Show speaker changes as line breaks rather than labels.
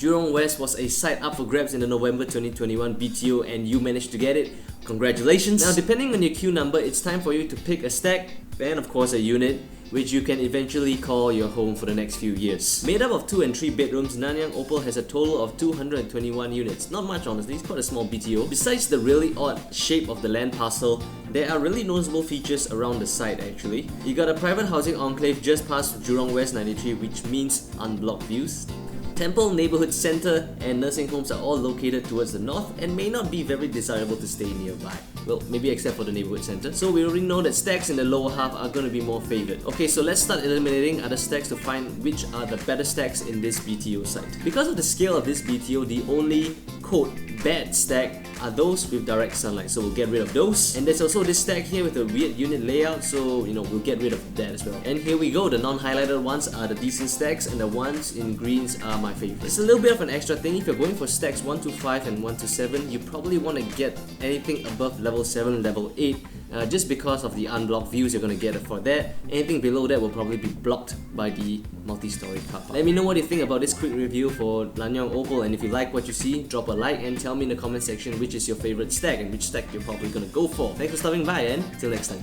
Jurong West was a site up for grabs in the November 2021 BTO and you managed to get it. Congratulations! Now, depending on your queue number, it's time for you to pick a stack and of course a unit, which you can eventually call your home for the next few years. Made up of 2 and 3 bedrooms, Nanyang Opal has a total of 221 units. Not much honestly, it's quite a small BTO. Besides the really odd shape of the land parcel, there are really noticeable features around the site actually. You got a private housing enclave just past Jurong West 93, which means unblocked views. Temple Neighbourhood Centre and nursing homes are all located towards the north and may not be very desirable to stay nearby. Well, maybe except for the neighbourhood centre. So we already know that stacks in the lower half are going to be more favoured. Okay, so let's start eliminating other stacks to find which are the better stacks in this BTO site. Because of the scale of this BTO, the only quote bad stack are those with direct sunlight, so we'll get rid of those. And there's also this stack here with a weird unit layout, so we'll get rid of that as well. And here we go, the non-highlighted ones are the decent stacks and the ones in greens are my favorite. It's a little bit of an extra thing. If you're going for stacks 1 to 5 and 1 to 7, you probably want to get anything above level 7, level 8, just because of the unblocked views you're going to get for that. Anything below that will probably be blocked by the multi-story car park. Let me know what you think about this quick review for Nanyang Opal, and if you like what you see, drop a like and tell me in the comment section which is your favorite stack and which stack you're probably going to go for. Thanks for stopping by and till next time.